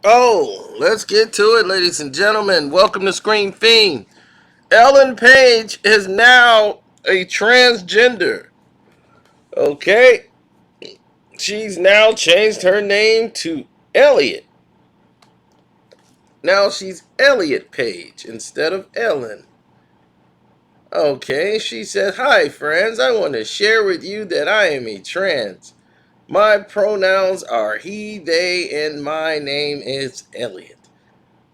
Oh, let's get to it, ladies and gentlemen. Welcome to Screen Fiend. Ellen Page is now a transgender. Okay? She's now changed her name to Elliott. Now she's Elliott Page instead of Ellen. Okay, she said, "Hi, friends. I want to share with you that I am a trans. My pronouns are he, they, and my name is Elliott.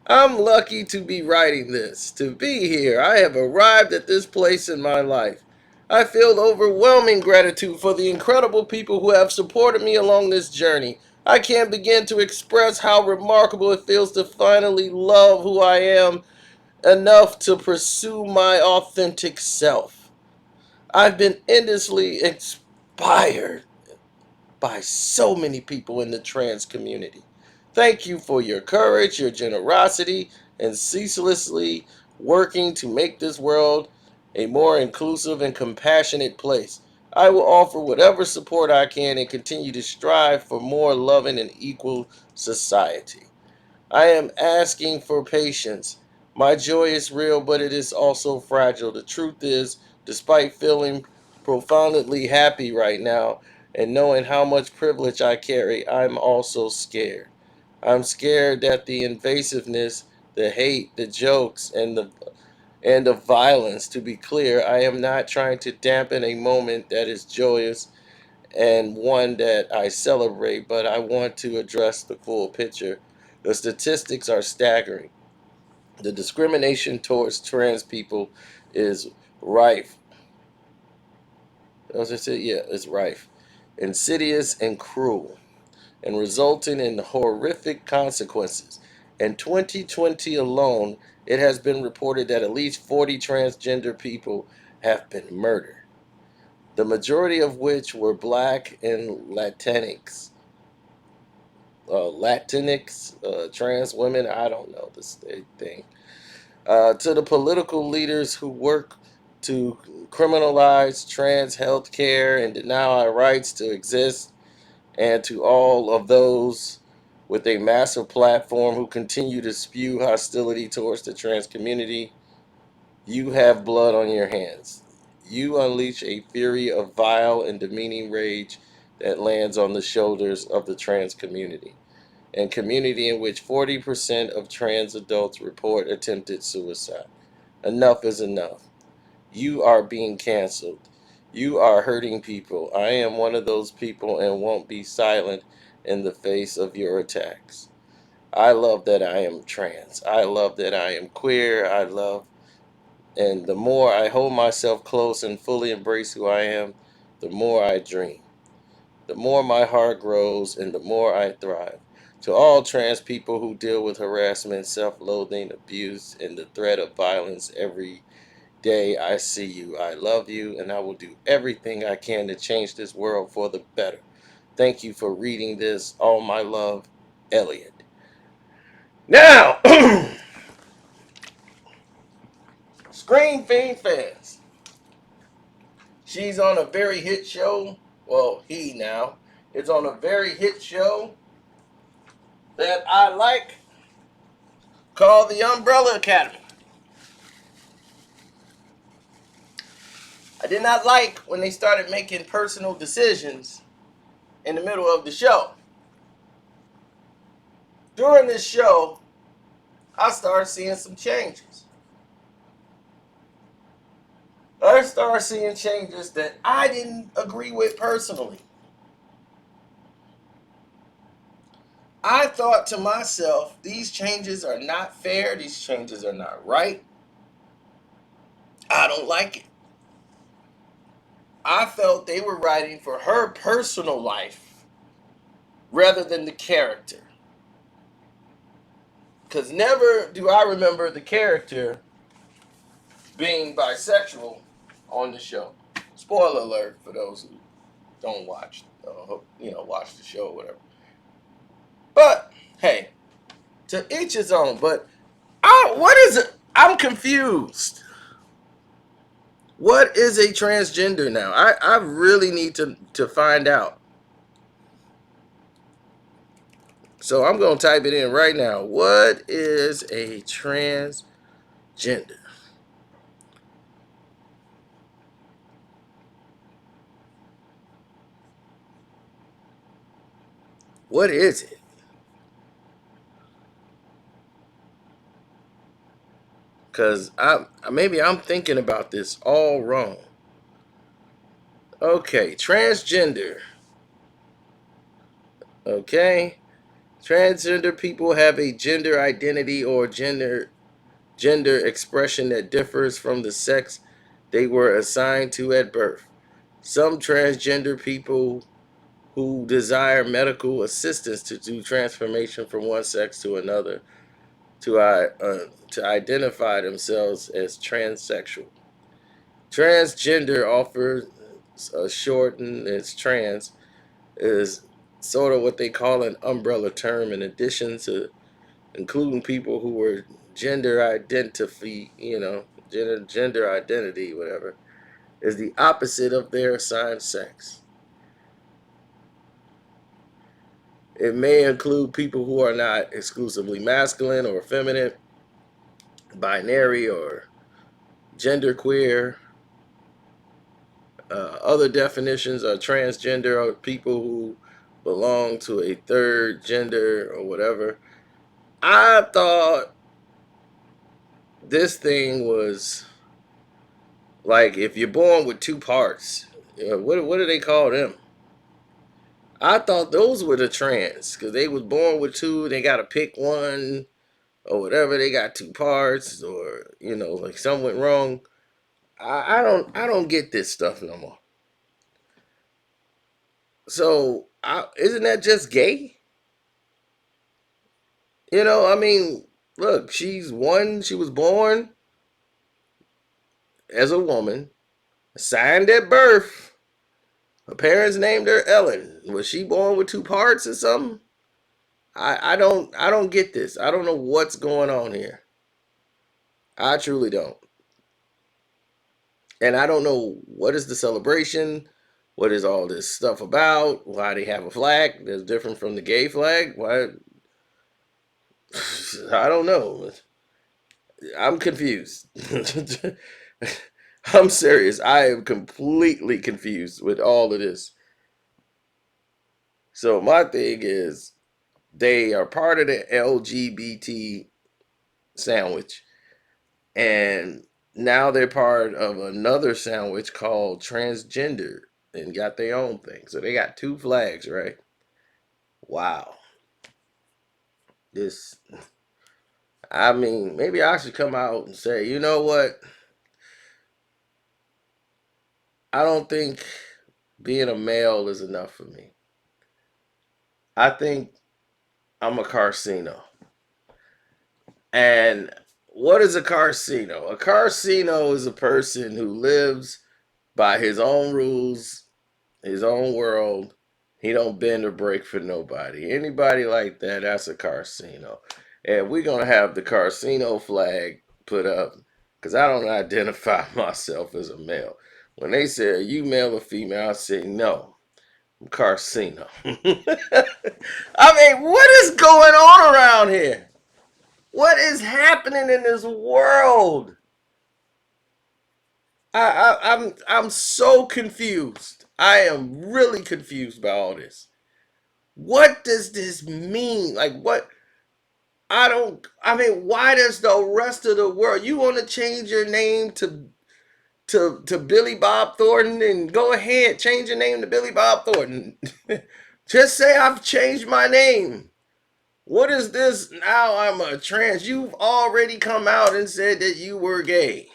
I'm lucky to be writing this, to be here. I have arrived at this place in my life. I feel overwhelming gratitude for the incredible people who have supported me along this journey. I can't begin to express how remarkable it feels to finally love who I am enough to pursue my authentic self. I've been endlessly inspired by so many people in the trans community. Thank you for your courage, your generosity, and ceaselessly working to make this world a more inclusive and compassionate place. I will offer whatever support I can and continue to strive for more loving and equal society. I am asking for patience. My joy is real, but it is also fragile. The truth is, despite feeling profoundly happy right now and knowing how much privilege I carry, I'm also scared. I'm scared that the invasiveness, the hate, the jokes, and the violence. To be clear, I am not trying to dampen a moment that is joyous and one that I celebrate, but I want to address the full picture. The statistics are staggering. The discrimination towards trans people is rife. As I said, yeah, it's rife, insidious and cruel, and resulting in horrific consequences. In 2020 alone, it has been reported that at least 40 transgender people have been murdered, the majority of which were black and Latinx, trans women. I don't know this thing. To the political leaders who work to criminalize trans health care and deny our rights to exist, and to all of those with a massive platform who continue to spew hostility towards the trans community, you have blood on your hands. You unleash a fury of vile and demeaning rage that lands on the shoulders of the trans community, and community in which 40% of trans adults report attempted suicide. Enough is enough. You are being canceled. You are hurting people. I am one of those people and won't be silent in the face of your attacks. I love that I am trans. I love that I am queer. And the more I hold myself close and fully embrace who I am, the more I dream. The more my heart grows and the more I thrive. To all trans people who deal with harassment, self loathing, abuse, and the threat of violence every day, I see you. I love you, and I will do everything I can to change this world for the better. Thank you for reading this. All my love, Elliot. Now, Screen Fiend fans. She's on a very hit show. Well, he now is on a very hit show that I like called The Umbrella Academy. I did not like when they started making personal decisions in the middle of the show. During this show, I started seeing some changes. I started seeing changes that I didn't agree with personally. I thought to myself, these changes are not fair, these changes are not right. I don't like it. I felt they were writing for her personal life rather than the character. Because never do I remember the character being bisexual on the show. Spoiler alert for those who don't watch the show or whatever. But hey, to each his own. But what is it? I'm confused. What is a transgender now? I really need to find out. So I'm going to type it in right now. What is a transgender? What is it? Because maybe I'm thinking about this all wrong. Okay, transgender. Okay. Transgender people have a gender identity or gender expression that differs from the sex they were assigned to at birth. Some transgender people who desire medical assistance to do transformation from one sex to another to identify themselves as transsexual. Transgender offers a shortened as trans is sort of what they call an umbrella term in addition to including people who were gender identity, gender identity, whatever, is the opposite of their assigned sex. It may include people who are not exclusively masculine or feminine, binary or genderqueer. Other definitions are transgender or people who belong to a third gender or whatever. I thought this thing was like if you're born with two parts. What do they call them? I thought those were the trans because they was born with two. They got to pick one or whatever. They got two parts, or like something went wrong. I don't get this stuff no more. So isn't that just gay? I mean, look, she's one. She was born as a woman, assigned at birth. Her parents named her Ellen. Was she born with two parts or something? I don't get this. I don't know what's going on here. I truly don't. And I don't know what is the celebration, what is all this stuff about, why they have a flag that's different from the gay flag. Why I don't know. I'm confused. I'm serious. I am completely confused with all of this. So my thing is they are part of the LGBT sandwich, and now they're part of another sandwich called transgender and got their own thing. So they got two flags, right? Wow. This, I mean, maybe I should come out and say, you know what? I don't think being a male is enough for me. I think I'm a carcino. And what is a carcino? A carcino is a person who lives by his own rules, his own world. He don't bend or break for nobody. Anybody like that, that's a carcino. And we're gonna have the carcino flag put up because I don't identify myself as a male. When they say, are you male or female? I say no. I'm carcino. I mean, what is going on around here? What is happening in this world? I'm so confused. I am really confused by all this. What does this mean? Like what? I don't. I mean, why does the rest of the world? You want to change your name to Billy Bob Thornton, and go ahead, change your name to Billy Bob Thornton. Just say I've changed my name. What is this? Now I'm a trans. You've already come out and said that you were gay.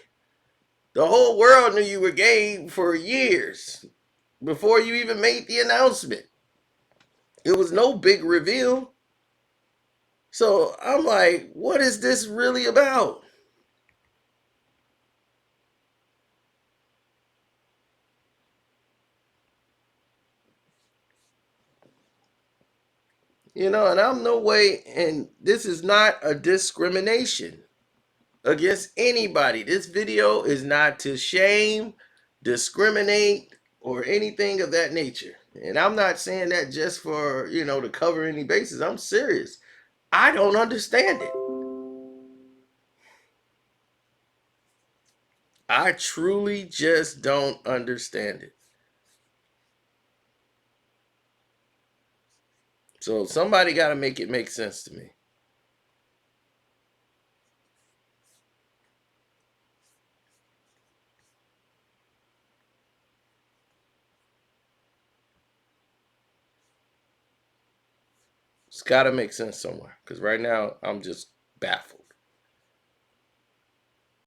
The whole world knew you were gay for years before you even made the announcement. It was no big reveal. So I'm like, what is this really about? And I'm no way, and this is not a discrimination against anybody. This video is not to shame, discriminate, or anything of that nature. And I'm not saying that just for, to cover any bases. I'm serious. I don't understand it. I truly just don't understand it. So somebody got to make it make sense to me. It's got to make sense somewhere because right now I'm just baffled.